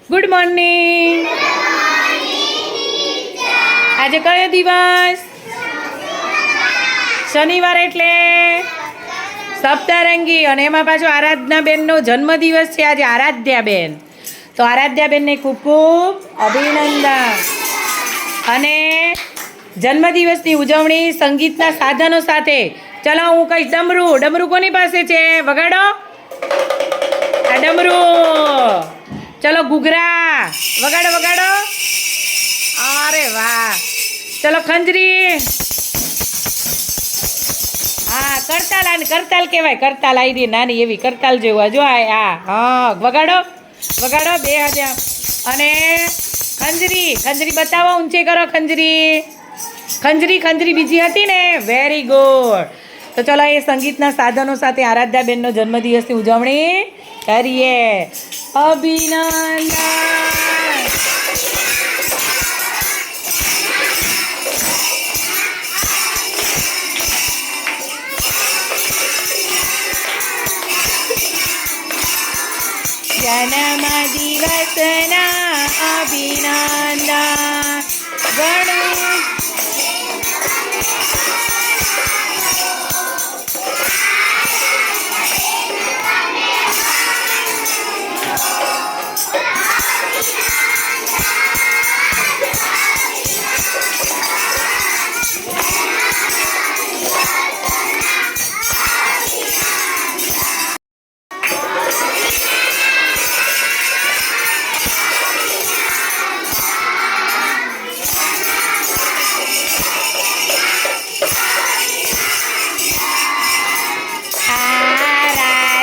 Good morning. આજે કયો દિવસ? શનિવાર એટલે સપ્તારંગી. અને એમાં પાછો આરાધનાબેનનો જન્મદિવસ છે આજે. આરાધ્યાબેન, તો આરાધ્યાબેનને ખૂબ ખૂબ અભિનંદન. અને જન્મદિવસની ઉજવણી સંગીતના સાધનો સાથે. ચલો હું કહીશ ડમરું. ડમરું કોની પાસે છે? વગાડો આ ડમરું. ચલો ઘૂઘરા વગાડો વગાડો. અરે વાહ. ચલો ખંજરી. હા કરતાલ. આને કરતાલ કહેવાય. કરતાલ આવી નાની એવી કરતાલ જેવું. જો આ હા વગાડો વગાડો બે હજાર. અને ખંજરી. ખંજરી બતાવો. ઊંચી કરો ખંજરી. ખંજરી ખંજરી બીજી હતી ને. Very good. તો ચલો એ સંગીતના સાધનો સાથે આરાધ્યાબેનનો જન્મદિવસની ઉજવણી કરીએ. અભિનંદન. જન્મ દિવસના અભિનંદન. ઘણું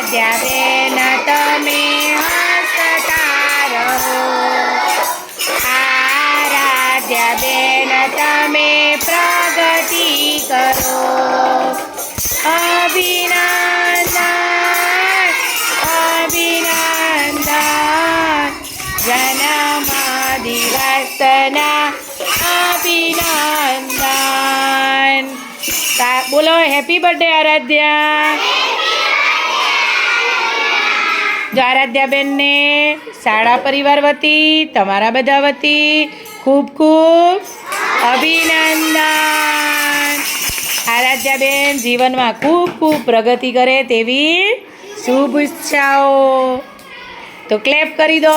આરાધ્યાબેન તમે હસતા રહો. આરાધ્યાબેન તમે પ્રગતિ કરો. અભિનંદન અભિનંદન. જન્મ દિવસના અભિનંદન. બોલો હેપી બર્થડે આરાધ્યા. જો આરાધ્યાબેનને શાળા પરિવાર વતી, તમારા બધા વતી ખૂબ ખૂબ અભિનંદન. આરાધ્યાબેન જીવનમાં ખૂબ ખૂબ પ્રગતિ કરે તેવી શુભ ઈચ્છાઓ. તો ક્લેપ કરી દો.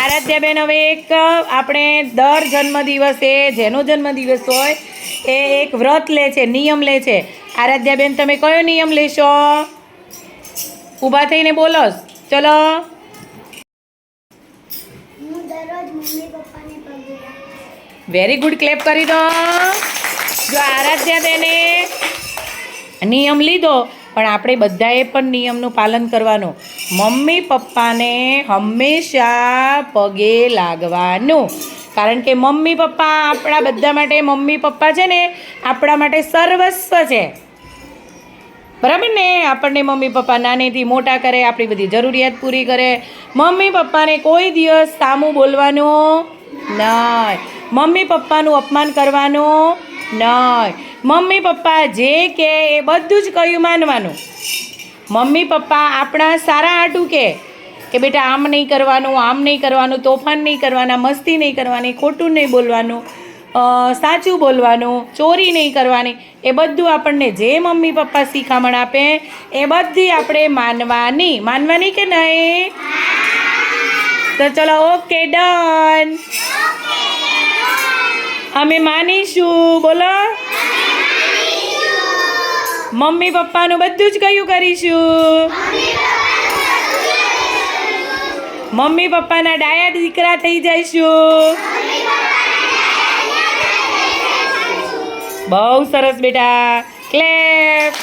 આરાધ્યાબેન હવે એક આપણે દર જન્મદિવસે જેનો જન્મદિવસ હોય એ એક વ્રત લે છે, નિયમ લે છે. આરાધ્યાબેન તમે કયો નિયમ લેશો? ઊભા થઈને બોલો. ચલો. Very good. ક્લેપ કરી દો. જો આરાધ્યાબેને નિયમ લીધો, પણ આપણે બધાએ પણ નિયમનું પાલન કરવાનું. મમ્મી પપ્પાને હંમેશા પગે લાગવાનું. કારણ કે મમ્મી પપ્પા આપણા બધા માટે, મમ્મી પપ્પા છે ને આપણા માટે સર્વસ્વ છે. બરાબર ને? આપણને મમ્મી પપ્પા નાનેથી મોટા કરે, આપણી બધી જરૂરિયાત પૂરી કરે. મમ્મી પપ્પાને કોઈ દિવસ સામું બોલવાનું નહીં. મમ્મી પપ્પાનું અપમાન કરવાનું નહીં. મમ્મી પપ્પા જે કહે એ બધું જ કહ્યું માનવાનું. મમ્મી પપ્પા આપણા સારા હાટું કે બેટા આમ નહીં કરવાનું, આમ નહીં કરવાનું, તોફાન નહીં કરવાના, મસ્તી નહીં કરવાની, ખોટું નહીં બોલવાનું, સાચું બોલવાનું, ચોરી નહીં કરવાની. એ બધું આપણને જે મમ્મી પપ્પા શિખામણ આપે એ બધી આપણે માનવાની. માનવાની કે નહીં? તો ચલો ઓકે ડન. અમે માનીશું. બોલો. મમ્મી પપ્પાનું બધું જ કયું કરીશું. મમ્મી પપ્પાના ડાયા દીકરા થઈ જઈશું. બહુ સરસ બેટા. ક્લેપ.